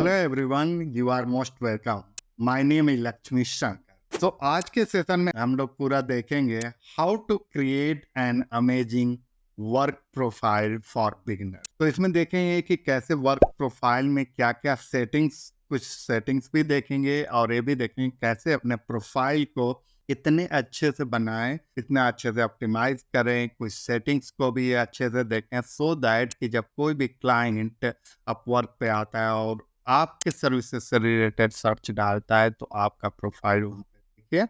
Hello everyone, you are most welcome. My name is Lakshmi Shankar. तो आज के सेशन में हम लोग पूरा देखेंगे how to create an amazing work profile for beginner. तो इसमें देखेंगे कि कैसे वर्क प्रोफाइल में क्या क्या सेटिंग्स, कुछ सेटिंग्स भी देखेंगे और ये भी देखेंगे कैसे अपने प्रोफाइल को इतने अच्छे से बनाएं, इतना अच्छे से ऑप्टिमाइज करें, कुछ सेटिंग्स को भी अच्छे से देखें सो दैट कि जब कोई भी क्लाइंट अपवर्क पे आता है और आपके सर्विसेज से रिलेटेड सर्च डालता है तो आपका प्रोफाइल वहाँ पे दिखे।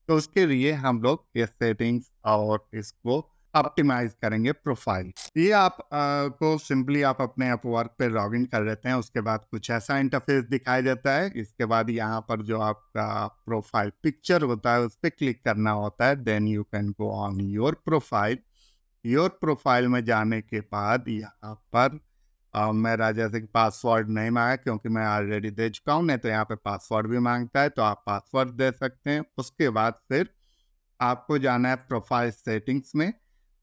तो उसके लिए हम लोग ये सेटिंग्स और इसको ऑप्टिमाइज करेंगे प्रोफाइल। ये आप को सिंपली आप अपने अपवर्क पे लॉगिन कर लेते हैं। उसके बाद कुछ ऐसा इंटरफेस दिखाई देता है। इसके बाद यहाँ पर जो आपका प्रोफाइल पिक्चर होता है उस पर क्लिक करना होता है। Then you can go on your profile. Your profile में जाने के बाद यहाँ पर मेरा जैसे कि पासवर्ड नहीं मांगा क्योंकि मैं ऑलरेडी दे चुका हूँ, नहीं तो यहाँ पे पासवर्ड भी मांगता है तो आप पासवर्ड दे सकते हैं। उसके बाद फिर आपको जाना है प्रोफाइल सेटिंग्स में।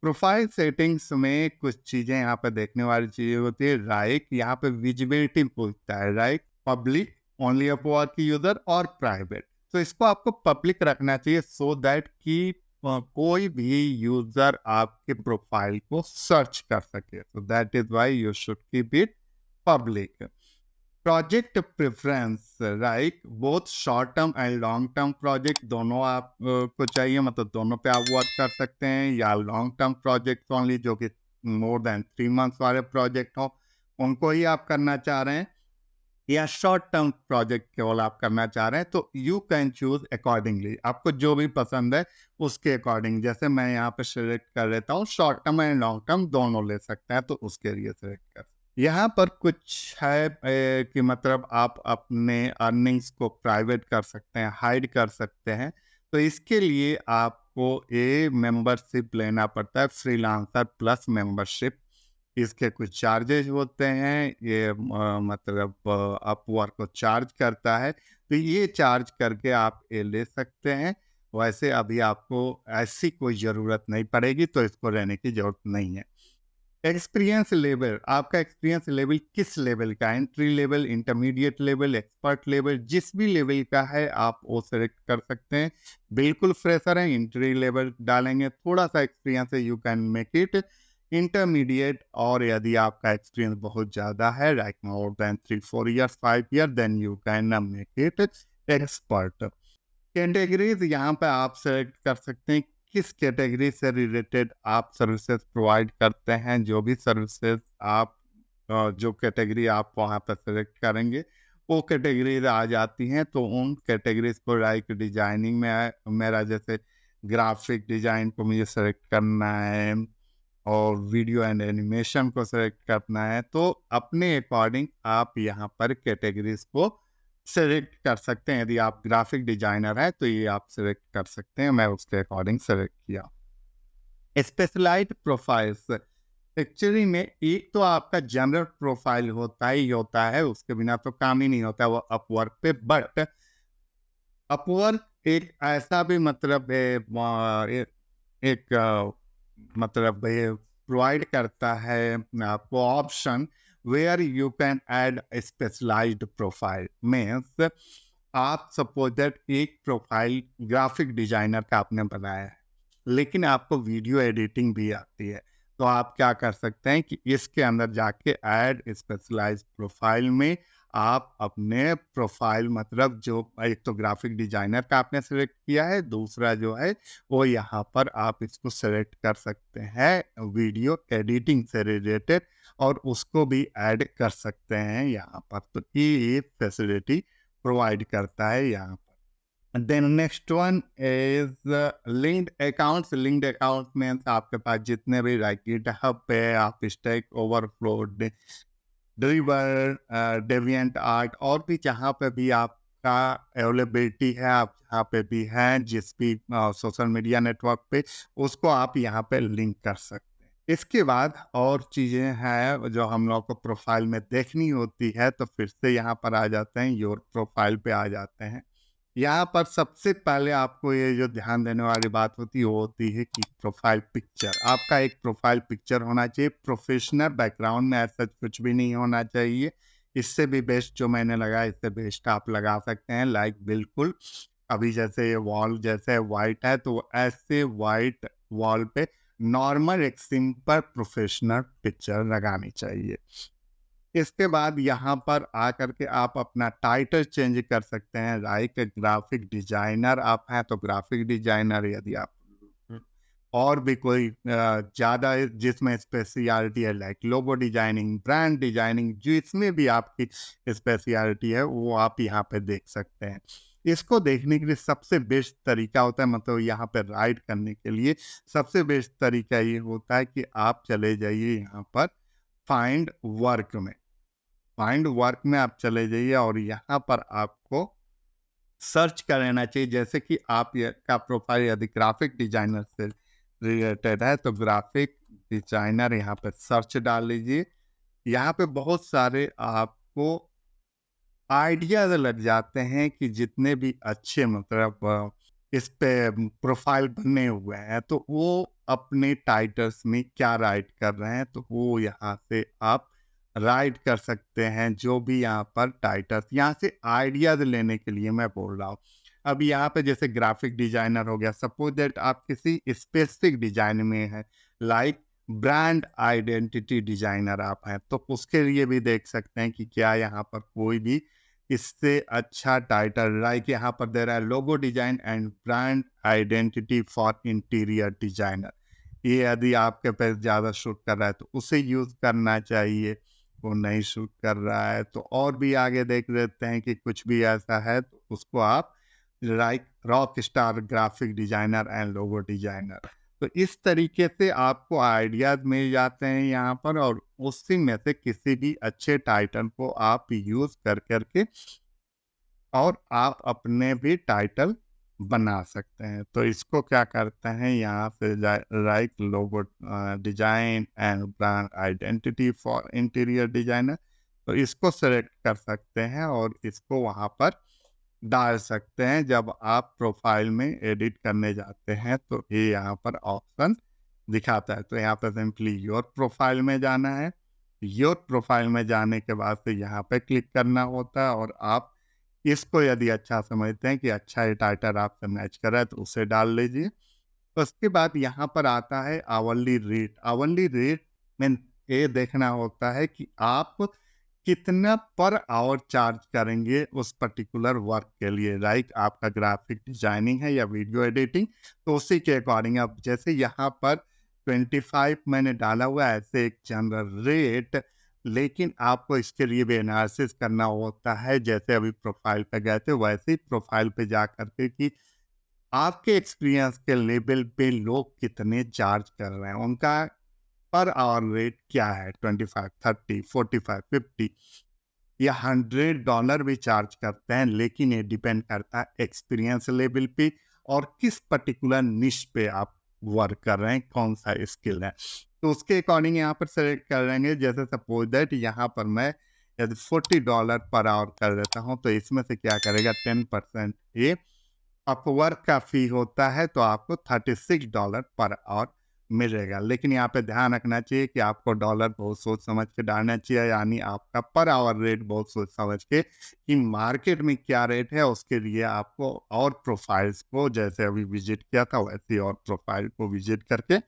प्रोफाइल सेटिंग्स में कुछ चीज़ें यहाँ पे देखने वाली चीज़ें होती है। राइट, यहाँ पे विजिबिलिटी पूछता है, right, public, only Upwork user और प्राइवेट। तो इसको आपको पब्लिक रखना चाहिए सो दैट कि कोई भी यूजर आपके प्रोफाइल को सर्च कर सके। तो that is why you should keep it public. Project preference, right, both short term and long term project दोनों आप को चाहिए, मतलब दोनों पे आप वर्क कर सकते हैं, या लॉन्ग टर्म प्रोजेक्ट ओनली जो कि मोर देन 3 मंथ्स वाले प्रोजेक्ट हो उनको ही आप करना चाह रहे हैं, या शॉर्ट टर्म प्रोजेक्ट केवल आप करना चाह रहे हैं। तो यू कैन चूज अकॉर्डिंगली, आपको जो भी पसंद है उसके अकॉर्डिंग। जैसे मैं यहाँ पे सिलेक्ट कर लेता हूँ, short term and long term दोनों ले सकते हैं तो उसके लिए सिलेक्ट कर। यहाँ पर कुछ है कि मतलब आप अपने अर्निंग्स को प्राइवेट कर सकते हैं, हाइड कर सकते हैं। तो इसके लिए आपको ये मेंबरशिप लेना पड़ता है, फ्रीलांसर प्लस मेंबरशिप। इसके कुछ चार्जेस होते हैं, ये मतलब अपवर्क को चार्ज करता है, तो ये चार्ज करके आप ये ले सकते हैं। वैसे अभी आपको ऐसी कोई ज़रूरत नहीं पड़ेगी तो इसको लेने की ज़रूरत नहीं है। एक्सपीरियंस लेवल, आपका एक्सपीरियंस लेवल किस लेवल का है, entry level, intermediate level, expert level, जिस भी लेवल का है आप वो सेलेक्ट कर सकते हैं। बिल्कुल फ्रेशर है, एंट्री लेवल डालेंगे। थोड़ा सा एक्सपीरियंस है, you can make it intermediate. और यदि आपका एक्सपीरियंस बहुत ज़्यादा है, like more than 3-4 years, 5 year, then you can make it expert. Categories यहाँ पे आप सेलेक्ट कर सकते हैं किस कैटेगरी से रिलेटेड आप सर्विसेज प्रोवाइड करते हैं। जो भी सर्विसेज आप जो कैटेगरी आप वहाँ पर सेलेक्ट करेंगे वो कैटेगरीज आ जाती हैं। तो उन कैटेगरीज को, लाइक डिजाइनिंग में मेरा जैसे ग्राफिक डिजाइन को मुझे सेलेक्ट करना है और वीडियो एंड एनिमेशन को सेलेक्ट करना है, तो अपने अकॉर्डिंग आप यहाँ पर कैटेगरीज को सेलेक्ट कर सकते हैं। यदि आप ग्राफिक डिजाइनर हैं तो ये आप सेलेक्ट कर सकते हैं, मैं उसके अकॉर्डिंग सेलेक्ट किया। स्पेशलाइज्ड प्रोफाइल्स, एक्चुअली में एक तो आपका जनरल प्रोफाइल होता ही होता है, उसके बिना तो काम ही नहीं होता वो अपवर्क पे। बट अपवर्क एक ऐसा भी मतलब है, एक मतलब ये प्रोवाइड करता है आपको option where you can add specialised profile. Means आप सपोज दैट एक प्रोफाइल ग्राफिक डिजाइनर का आपने बनाया है लेकिन आपको वीडियो एडिटिंग भी आती है, तो आप क्या कर सकते हैं कि इसके अंदर जाके ऐड स्पेशलाइज्ड प्रोफाइल में आप अपने प्रोफाइल, मतलब जो एक तो ग्राफिक डिजाइनर का आपने सेलेक्ट किया है, दूसरा जो है वो यहाँ पर आप इसको सेलेक्ट कर सकते हैं वीडियो एडिटिंग से रिलेटेड, और उसको भी ऐड कर सकते हैं यहाँ पर। तो ये फैसिलिटी प्रोवाइड करता है यहाँ पर। Then next one is linked accounts. Linked account means आपके पास जितने भी, लाइक गिटहब पे आप Stack Overflow, Dribbble, DeviantArt, और भी जहाँ पे भी आपका अवेलेबिलिटी है, आप जहाँ पे भी हैं जिस भी सोशल मीडिया नेटवर्क पे, उसको आप यहाँ पे लिंक कर सकते हैं। इसके बाद और चीज़ें हैं जो हम लोग को प्रोफाइल में देखनी होती है, तो फिर से यहाँ पर आ जाते हैं, योर प्रोफाइल पे आ जाते हैं। यहाँ पर सबसे पहले आपको ये जो ध्यान देने वाली बात होती है वो होती है कि प्रोफाइल पिक्चर, आपका एक प्रोफाइल पिक्चर होना चाहिए। प्रोफेशनल बैकग्राउंड में ऐसा कुछ भी नहीं होना चाहिए। इससे भी बेस्ट जो मैंने लगाया, इससे बेस्ट आप लगा सकते हैं। लाइक बिल्कुल अभी जैसे वॉल जैसे वाइट है, तो ऐसे वाइट वॉल पे नॉर्मल एक सिंपल प्रोफेशनल पिक्चर लगानी चाहिए। इसके बाद यहाँ पर आकर के आप अपना टाइटल चेंज कर सकते हैं। लाइक ग्राफिक डिजाइनर आप हैं तो ग्राफिक डिजाइनर, यदि आप और भी कोई ज़्यादा जिसमें स्पेशलिटी है like logo designing, brand designing, जिसमें भी आपकी स्पेशलिटी है वो आप यहाँ पे देख सकते हैं। इसको देखने के लिए सबसे बेस्ट तरीका होता है, मतलब यहाँ पे राइट करने के लिए सबसे बेस्ट तरीका ये होता है कि आप चले जाइए यहाँ पर फाइंड वर्क में। फाइंड वर्क में आप चले जाइए और यहाँ पर आपको सर्च कर लेना चाहिए। जैसे कि आप ये का प्रोफाइल यदि ग्राफिक डिजाइनर से रिलेटेड है तो ग्राफिक डिजाइनर यहाँ पे सर्च डाल लीजिए। यहाँ पे बहुत सारे आपको आइडियाज लग जाते हैं कि जितने भी अच्छे मतलब इस पे प्रोफाइल बने हुए हैं तो वो अपने टाइटल्स में क्या राइट कर रहे हैं, तो वो यहाँ से आप राइट कर सकते हैं। जो भी यहाँ पर टाइटल्स, यहाँ से आइडियाज लेने के लिए मैं बोल रहा हूँ। अब यहाँ पे जैसे ग्राफिक डिजाइनर हो गया, सपोज दैट आप किसी स्पेसिफिक डिजाइन में है, लाइक ब्रांड आइडेंटिटी डिजाइनर आप हैं, तो उसके लिए भी देख सकते हैं कि क्या यहाँ पर कोई भी इससे अच्छा टाइटल, लाइक यहाँ पर दे रहा है logo design and brand identity for interior designer. ये यदि आपके पे ज़्यादा शूट कर रहा है तो उसे यूज़ करना चाहिए। वो नहीं शूट कर रहा है तो और भी आगे देख लेते हैं कि कुछ भी ऐसा है तो उसको आप like rock star graphic designer and logo designer. तो इस तरीके से आपको आइडियाज मिल जाते हैं यहाँ पर, और उसी में से किसी भी अच्छे टाइटल को आप यूज कर करके और आप अपने भी टाइटल बना सकते हैं। तो इसको क्या करते हैं, यहाँ से like logo design and brand identity for interior designer, तो इसको सेलेक्ट कर सकते हैं और इसको वहाँ पर डाल सकते हैं। जब आप प्रोफाइल में एडिट करने जाते हैं तो ये यहाँ पर ऑप्शन दिखाता है, तो यहाँ पर सिंपली योर प्रोफाइल में जाना है। योर प्रोफाइल में जाने के बाद से यहाँ पे क्लिक करना होता है और आप इसको यदि अच्छा समझते हैं कि अच्छा ये टाइटल आपसे मैच कर रहा है तो उसे डाल लीजिए। उसके बाद यहाँ पर आता है आवरली रेट। आवरली रेट में ये देखना होता है कि आप कितना पर आवर चार्ज करेंगे उस पर्टिकुलर वर्क के लिए। लाइक आपका ग्राफिक डिजाइनिंग है या वीडियो एडिटिंग, तो उसी के अकॉर्डिंग अब जैसे यहाँ पर 25 मैंने डाला हुआ है ऐसे एक जनरल रेट, लेकिन आपको इसके लिए भी एनालिसिस करना होता है। जैसे अभी प्रोफाइल पे गए थे वैसे ही प्रोफाइल पे जा करके कि आपके एक्सपीरियंस के लेवल पे लोग कितने चार्ज कर रहे हैं, उनका पर आवर रेट क्या है, 25, 30, 45, 50 या $100 भी चार्ज करते हैं। लेकिन ये डिपेंड करता है एक्सपीरियंस लेवल पे और किस पर्टिकुलर निश पे आप वर्क कर रहे हैं, कौन सा स्किल है, तो उसके अकॉर्डिंग यहाँ पर सेलेक्ट कर लेंगे। जैसे सपोज दैट यहाँ पर मैं यदि $40 पर आवर कर देता हूँ तो इसमें से क्या करेगा 10% ये अपवर्क का फी होता है, तो आपको $36 पर आवर मिलेगा। लेकिन यहाँ पे ध्यान रखना चाहिए कि आपको डॉलर बहुत सोच समझ के डालना चाहिए, यानी आपका पर आवर रेट बहुत सोच समझ के कि मार्केट में क्या रेट है उसके लिए आपको और प्रोफाइल्स को जैसे अभी विजिट किया था वैसे और प्रोफाइल को विजिट करके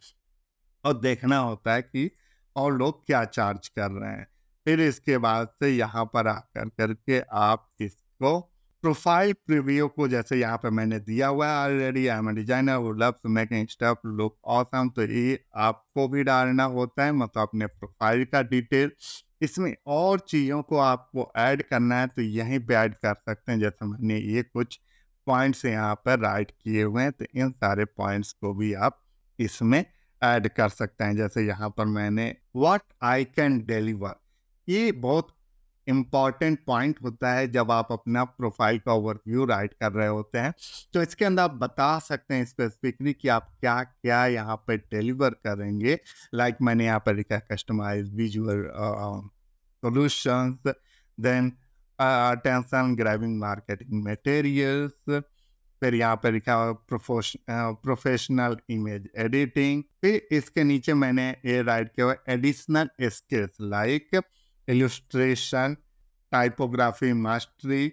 और देखना होता है कि और लोग क्या चार्ज कर रहे हैं। फिर इसके बाद से यहाँ पर आकर करके आप इसको प्रोफाइल प्रीव्यू को, जैसे यहाँ पे मैंने दिया हुआ है already, I am a designer who loves making stuff look awesome, तो ये आपको भी डालना होता है, मतलब अपने प्रोफाइल का डिटेल। इसमें और चीज़ों को आपको ऐड करना है तो यहीं पे ऐड कर सकते हैं। जैसे मैंने ये कुछ पॉइंट्स यहाँ पर राइट किए हुए हैं तो इन सारे पॉइंट्स को भी आप इसमें ऐड कर सकते हैं। जैसे यहाँ पर मैंने व्हाट आई कैन डिलीवर, ये बहुत इम्पॉर्टेंट पॉइंट होता है जब आप अपना प्रोफाइल का ओवरव्यू राइट कर रहे होते हैं। तो इसके अंदर आप बता सकते हैं स्पेसिफिकली कि आप क्या क्या यहाँ पे डिलीवर करेंगे। लाइक मैंने यहाँ पर लिखा है customise visual solutions, then attention grabbing marketing materials, फिर यहाँ पे लिखा हुआ प्रोफेशनल इमेज एडिटिंग। फिर इसके नीचे मैंने ये राइट किया हुआ additional skills like illustration, typography mastery,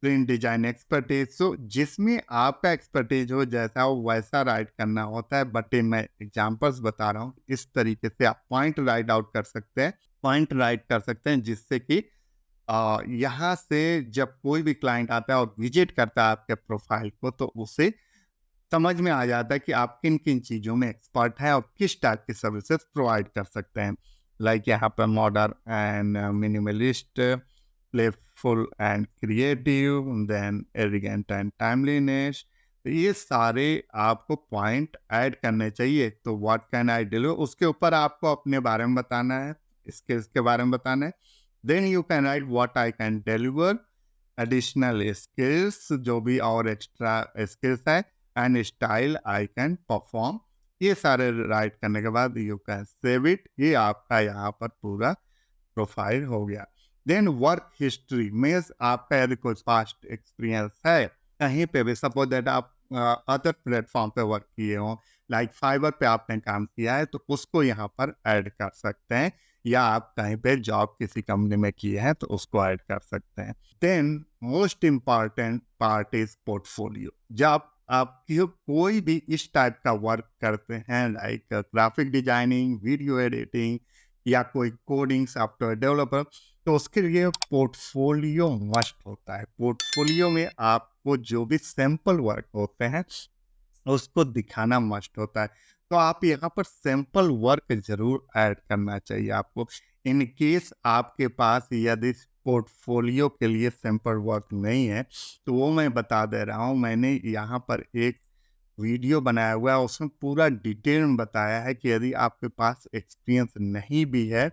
print design expertise. So जिसमें आपका एक्सपर्टीज हो, जैसा हो वैसा राइट करना होता है। बट मैं एग्जांपल्स बता रहा हूँ, इस तरीके से आप पॉइंट राइट आउट कर सकते हैं, पॉइंट राइट कर सकते हैं, जिससे कि यहाँ से जब कोई भी क्लाइंट आता है और विजिट करता है आपके प्रोफाइल को, तो उसे समझ में आ जाता है कि आप किन किन चीज़ों में एक्सपर्ट हैं और किस टाइप की सर्विसेज प्रोवाइड कर सकते हैं। लाइक यहाँ पर modern and minimalist, playful and creative, then elegant and timeliness. ये सारे आपको पॉइंट ऐड करने चाहिए। तो व्हाट कैन आई डिलीवर, उसके ऊपर आपको अपने बारे में बताना है, स्किल्स के बारे में बताना है। Then you can write what I can deliver, additional skills, जो भी और एक्स्ट्रा स्किल्स है, and style I can perform. ये सारे राइट करने के बाद यू कैन सेव इट। ये आपका यहाँ पर पूरा प्रोफाइल हो गया। देन वर्क हिस्ट्री मीन्स आपका यदि कोई पास्ट एक्सपीरियंस है कहीं पे भी, सपोज दैट आप अदर प्लेटफॉर्म पे वर्क किए हो, लाइक फाइवर पे आपने काम किया है, तो उसको यहाँ पर ऐड कर सकते हैं। या आप कहीं पे जॉब किसी कंपनी में किए हैं तो उसको ऐड कर सकते हैं। Then most important part is portfolio. जब आप कोई भी इस टाइप का वर्क करते हैं, like graphic designing, video editing, या कोई कोडिंग सॉफ्टवेयर डेवलपर, तो उसके लिए पोर्टफोलियो मस्ट होता है। पोर्टफोलियो में आपको जो भी सैंपल वर्क होते हैं उसको दिखाना मस्ट होता है। तो आप यहाँ पर सैंपल वर्क जरूर ऐड करना चाहिए आपको। इन केस आपके पास यदि पोर्टफोलियो के लिए सैंपल वर्क नहीं है, तो वो मैं बता दे रहा हूँ। मैंने यहाँ पर एक वीडियो बनाया हुआ है, उसमें पूरा डिटेल में बताया है कि यदि आपके पास एक्सपीरियंस नहीं भी है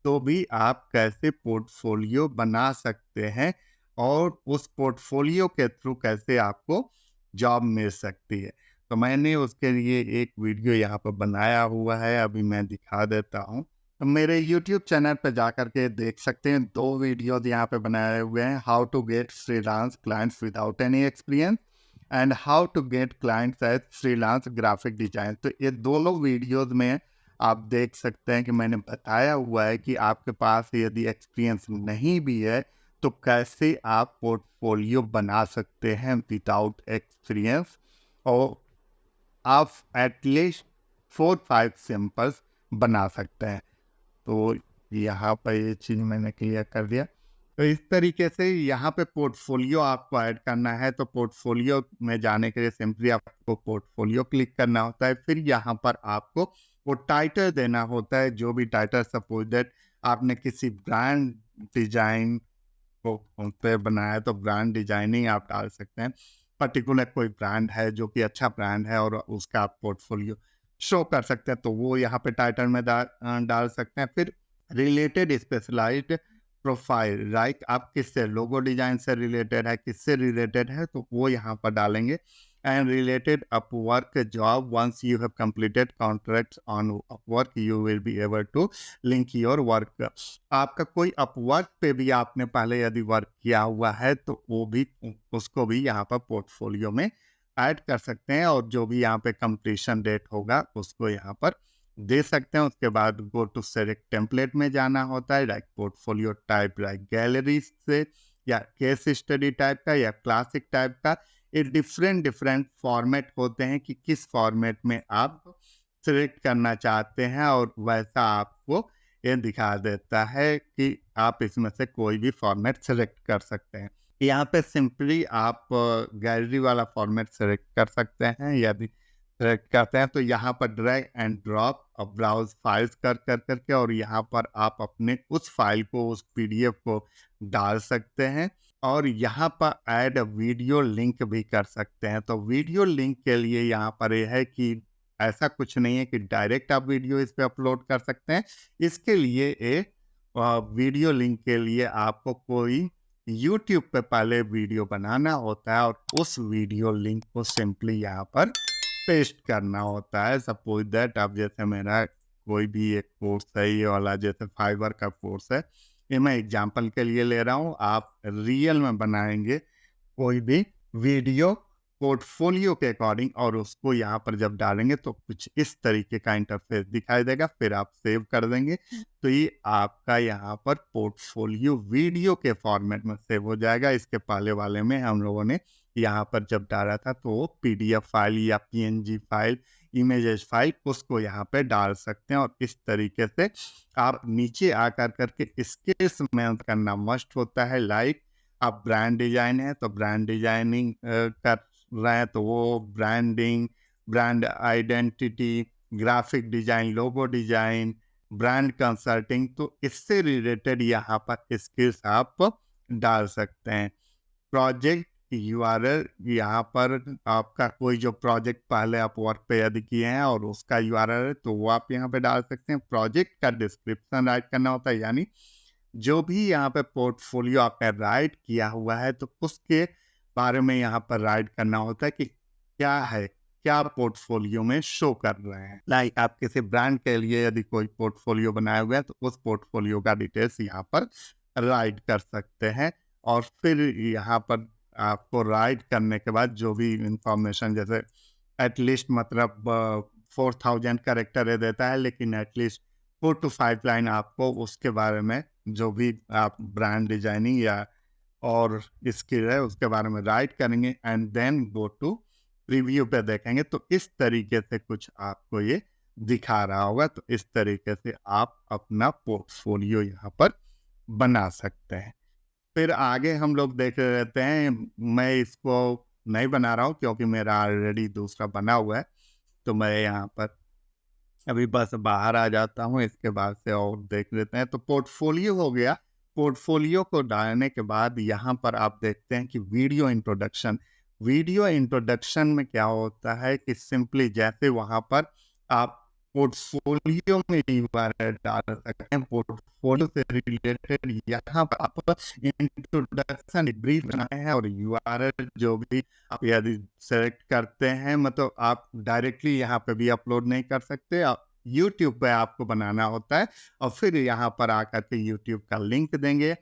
तो भी आप कैसे पोर्टफोलियो बना सकते हैं, और उस पोर्टफोलियो के थ्रू कैसे आपको जॉब मिल सकती है। तो मैंने उसके लिए एक वीडियो यहाँ पर बनाया हुआ है, अभी मैं दिखा देता हूँ। तो मेरे YouTube चैनल पर जा कर के देख सकते हैं, 2 वीडियोज यहाँ पे बनाए हुए हैं, how to get freelance clients without any experience and how to get clients as freelance graphic design. तो ये दोनों वीडियोज में आप देख सकते हैं कि मैंने बताया हुआ है कि आपके पास यदि एक्सपीरियंस नहीं भी है तो कैसे आप पोर्टफोलियो बना सकते हैं विदाउट एक्सपीरियंस, और आप एटलीस्ट 4-5 सैंपल्स बना सकते हैं। तो यहाँ पर ये चीज़ मैंने क्लियर कर दिया। तो इस तरीके से यहाँ पे पोर्टफोलियो आपको ऐड करना है, तो पोर्टफोलियो में जाने के लिए सिंपली आपको पोर्टफोलियो क्लिक करना होता है। फिर यहाँ पर आपको वो टाइटल देना होता है, जो भी टाइटल, सपोज दैट आपने किसी ब्रांड डिजाइन को पे बनाया तो ब्रांड डिजाइनिंग आप डाल सकते हैं। पर्टिकुलर कोई ब्रांड है जो कि अच्छा ब्रांड है और उसका आप पोर्टफोलियो शो कर सकते हैं, तो वो यहाँ पे टाइटल में डाल सकते हैं। फिर रिलेटेड स्पेशलाइज्ड प्रोफाइल, लाइक आप किससे, लोगो डिजाइन से रिलेटेड है, किससे रिलेटेड है, तो वो यहाँ पर डालेंगे। And related Upwork job, once you have completed contracts on Upwork you will be able to link your work. आपका कोई अपवर्क पे भी आपने पहले यदि वर्क किया हुआ है तो वो भी, उसको भी यहाँ पर पोर्टफोलियो में ऐड कर सकते हैं, और जो भी यहाँ पे कंप्लीशन डेट होगा उसको यहाँ पर दे सकते हैं। उसके बाद गो टू सेलेक्ट टेम्पलेट में जाना होता है, like portfolio type, like gallery से, या केस स्टडी टाइप का, या क्लासिक टाइप का। ये डिफरेंट फॉर्मेट होते हैं कि किस फॉर्मेट में आप सिलेक्ट करना चाहते हैं, और वैसा आपको ये दिखा देता है कि आप इसमें से कोई भी फॉर्मेट सेलेक्ट कर सकते हैं। यहाँ पे सिंपली आप गैलरी वाला फॉर्मेट सेलेक्ट कर सकते हैं। यदि सेलेक्ट करते हैं तो यहाँ पर ड्रैग एंड ड्रॉप और ब्राउज फाइल्स करके, और यहाँ पर आप अपने उस फाइल को, उस PDF को डाल सकते हैं, और यहाँ पर ऐड वीडियो लिंक भी कर सकते हैं। तो वीडियो लिंक के लिए यहाँ पर यह है कि ऐसा कुछ नहीं है कि डायरेक्ट आप वीडियो इस पे अपलोड कर सकते हैं। इसके लिए एक वीडियो लिंक के लिए आपको कोई YouTube पे पहले वीडियो बनाना होता है, और उस वीडियो लिंक को सिंपली यहाँ पर पेस्ट करना होता है। सपोज दैट अब जैसे मेरा कोई भी एक कोर्स है, ये वाला जैसे फाइवर का कोर्स है, ये मैं एग्जांपल के लिए ले रहा हूँ। आप रियल में बनाएंगे कोई भी वीडियो पोर्टफोलियो के अकॉर्डिंग, और उसको यहाँ पर जब डालेंगे तो कुछ इस तरीके का इंटरफेस दिखाई देगा। फिर आप सेव कर देंगे तो ये आपका यहाँ पर पोर्टफोलियो वीडियो के फॉर्मेट में सेव हो जाएगा। इसके पहले वाले में हम लोगों ने यहाँ पर जब डाला था तो वो पीडीएफ फाइल या पीएनजी फाइल, इमेजेस फाइल, उसको यहाँ पे डाल सकते हैं। और इस तरीके से आप नीचे आकर करके स्किल्स में करना मस्ट होता है। लाइक आप ब्रांड डिजाइन है तो ब्रांड डिजाइनिंग कर रहे हैं तो वो branding, brand identity, graphic design, logo design, brand consulting, तो इससे रिलेटेड यहाँ पर स्किल्स आप डाल सकते हैं। प्रोजेक्ट यूआरएल, यहाँ पर आपका कोई जो प्रोजेक्ट पहले आप वर्क पे यदि किए हैं और उसका यूआरएल है तो वो आप यहाँ पे डाल सकते हैं। प्रोजेक्ट का डिस्क्रिप्शन राइट करना होता है, यानी जो भी यहाँ पे पोर्टफोलियो आपने राइट किया हुआ है तो उसके बारे में यहाँ पर राइट करना होता है कि क्या है, क्या पोर्टफोलियो में शो कर रहे हैं। लाइक आप किसी ब्रांड के लिए यदि कोई पोर्टफोलियो बनाया हुआ है तो उस पोर्टफोलियो का डिटेल्स यहाँ पर राइट कर सकते हैं। और फिर यहाँ पर आपको राइट करने के बाद जो भी इंफॉर्मेशन, जैसे एटलीस्ट मतलब 4000 कैरेक्टर देता है, लेकिन एटलीस्ट 4 to 5 लाइन आपको उसके बारे में जो भी आप ब्रांड डिजाइनिंग या और स्किल है उसके बारे में राइट करेंगे and then go to review पे देखेंगे तो इस तरीके से कुछ आपको ये दिखा रहा होगा। तो इस तरीके से आप अपना पोर्टफोलियो यहाँ पर बना सकते हैं। फिर आगे हम लोग देख रहे रहते हैं। मैं इसको नहीं बना रहा हूँ क्योंकि मेरा ऑलरेडी दूसरा बना हुआ है, तो मैं यहाँ पर अभी बस बाहर आ जाता हूँ। इसके बाद से और देख लेते हैं। तो पोर्टफोलियो हो गया। पोर्टफोलियो को डालने के बाद यहाँ पर आप देखते हैं कि वीडियो इंट्रोडक्शन। वीडियो इंट्रोडक्शन में क्या होता है कि सिंपली जैसे वहाँ पर आप पोर्टफोलियो में यूआरएल डाल सकते हैं, पोर्टफोलियो से रिलेटेड यहाँ पर आप इंट्रोडक्शन ब्रीफ बनाए हैं और यूआरएल जो भी आप यदि सेलेक्ट करते हैं, मतलब आप डायरेक्टली यहाँ पे भी अपलोड नहीं कर सकते, आप यूट्यूब पे आपको बनाना होता है। और फिर यहाँ पर आकर के यूट्यूब का लिंक देंगे।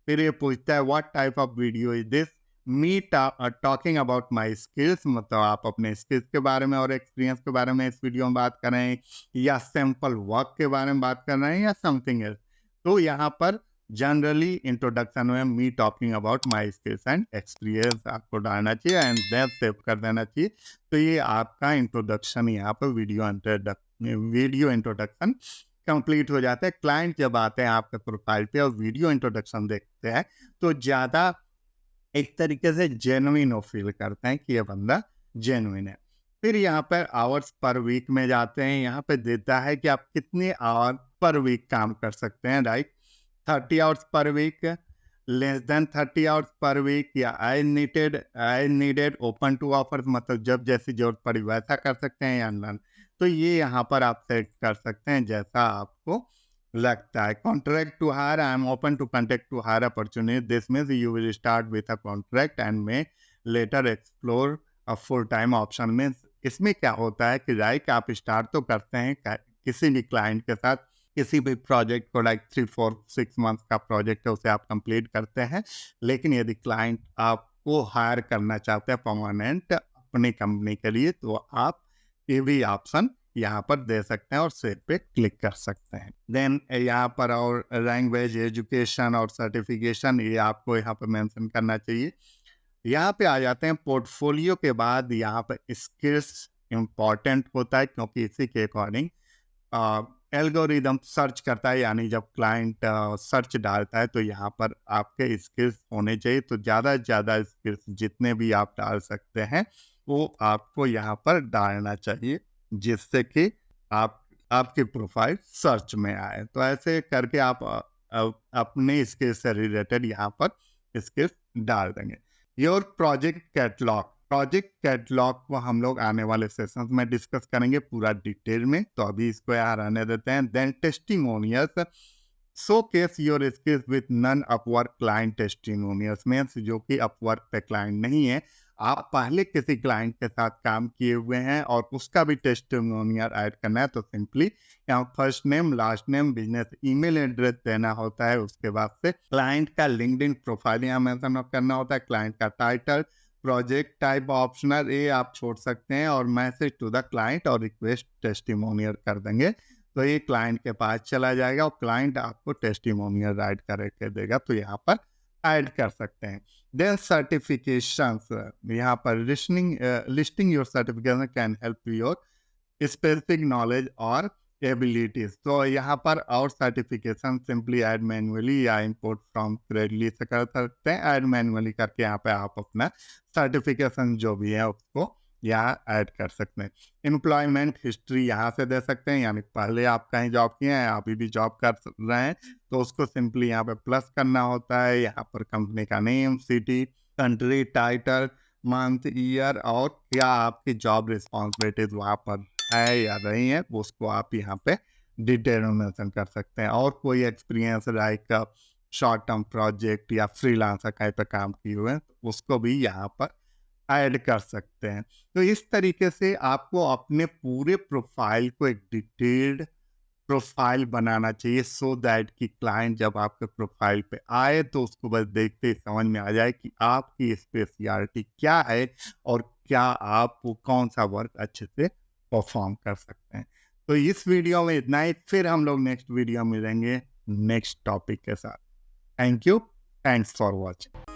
फिर ये पूछता है what type of video is this, me talking about my skills, मतलब आप अपने स्किल्स के बारे में और एक्सपीरियंस के बारे में इस वीडियो में बात कर रहे हैं, या सैम्पल वर्क के बारे में बात कर रहे हैं, या समथिंग एल्स। तो यहाँ पर जनरली इंट्रोडक्शन में me talking about my skills and experience आपको डालना चाहिए एंड देन सेव कर देना चाहिए। तो ये आपका इंट्रोडक्शन यहाँ पर वीडियो इंट्रोडक्शन कंप्लीट हो जाता है। क्लाइंट जब आते हैं आपके प्रोफाइल पे और वीडियो इंट्रोडक्शन देखते हैं तो ज़्यादा एक तरीके से जेन्युइन फील करते हैं कि ये बंदा जेन्युइन है। फिर यहाँ पर आवर्स पर वीक में जाते हैं। यहाँ पे देता है कि आप कितने आवर पर वीक काम कर सकते हैं, right. 30 hours per week, less than 30 hours per week, या I needed open to offers, मतलब जब जैसी जरूरत पड़ी वैसा कर सकते हैं, या नन। तो ये यहाँ पर आप सेट कर सकते हैं जैसा आपको लगता है। Contract to hire, I am open to contract to hire opportunity, this means you will start with a contract and may later explore a full time option. में इसमें क्या होता है कि राइट आप स्टार्ट तो करते हैं किसी भी क्लाइंट के साथ, किसी भी प्रोजेक्ट को, लाइक 3, 4, 6 मंथ का प्रोजेक्ट है उसे आप कंप्लीट करते हैं। लेकिन यदि क्लाइंट आपको हायर करना चाहते हैं परमानेंट अपनी कंपनी के लिए, तो आप ये भी ऑप्शन यहाँ पर दे सकते हैं और सेव पे क्लिक कर सकते हैं। देन यहाँ पर और लैंग्वेज, एजुकेशन और सर्टिफिकेशन, ये आपको यहाँ पर मेंशन करना चाहिए। यहाँ पे आ जाते हैं पोर्टफोलियो के बाद यहाँ पर स्किल्स इम्पॉर्टेंट होता है, क्योंकि इसी के अकॉर्डिंग एल्गोरिदम सर्च करता है। यानी जब क्लाइंट सर्च डालता है तो यहाँ पर आपके स्किल्स होने चाहिए। तो ज़्यादा से ज़्यादा स्किल्स जितने भी आप डाल सकते हैं वो आपको यहाँ पर डालना चाहिए, जिससे कि आपकी प्रोफाइल सर्च में आए। तो ऐसे करके आप अपने स्किल्स से रिलेटेड यहाँ पर स्किल्स डाल देंगे। योर प्रोजेक्ट कैटलॉग को हम लोग आने वाले सेशंस में डिस्कस करेंगे पूरा डिटेल में, तो अभी इसको यहाँ रहने देते हैं। Then testimonials, showcase your skills with non Upwork client testimonials, means जो कि अपवर्क पे क्लाइंट नहीं है, आप पहले किसी क्लाइंट के साथ काम किए हुए हैं और उसका भी टेस्टिमोनियल ऐड करना है। तो सिंपली यहाँ first name, last name, business email address देना होता है। उसके बाद से क्लाइंट का लिंक्डइन प्रोफाइल यहाँ मेंशन करना होता है, क्लाइंट का टाइटल, प्रोजेक्ट टाइप ऑप्शनल ए आप छोड़ सकते हैं और मैसेज टू द क्लाइंट और रिक्वेस्ट टेस्टिमोनियल कर देंगे तो ये क्लाइंट के पास चला जाएगा और क्लाइंट आपको टेस्टिमोनियल राइट करके देगा, तो यहाँ पर ऐड कर सकते हैं। देन सर्टिफिकेशंस, यहाँ पर listing your certification can help your specific knowledge और एबिलिटीज। तो यहाँ पर और सर्टिफिकेशन सिंपली ऐड मैनुअली या इंपोर्ट फ्रॉम क्रेडिटली से कर सकते हैं। ऐड मैनुअली करके यहाँ पे आप अपना सर्टिफिकेशन जो भी है उसको यहाँ ऐड कर सकते हैं। एम्प्लॉयमेंट हिस्ट्री यहाँ से दे सकते हैं, यानी पहले आप कहीं जॉब किए हैं, अभी भी जॉब कर रहे हैं तो उसको सिंपली यहाँ पे प्लस करना होता है। यहाँ पर कंपनी का name, city, country, title, month, year और क्या आपकी जॉब रिस्पॉन्सिबिलिटीज वहाँ पर है या नहीं है उसको आप यहाँ पे डिटेल में मेंशन कर सकते हैं। और कोई experience like short term project या फ्रीलांसर कहीं पे काम किए हुए हैं तो उसको भी यहाँ पर ऐड कर सकते हैं। तो इस तरीके से आपको अपने पूरे प्रोफाइल को एक डिटेल्ड प्रोफाइल बनाना चाहिए सो दैट कि क्लाइंट जब आपके प्रोफाइल पे आए तो उसको बस देखते ही समझ में आ जाए कि आपकी स्पेशलिटी क्या है और क्या आप कौन सा वर्क अच्छे से परफॉर्म कर सकते हैं। तो इस वीडियो में इतना ही, फिर हम लोग नेक्स्ट वीडियो मिलेंगे नेक्स्ट टॉपिक के साथ। Thank you, thanks for watching.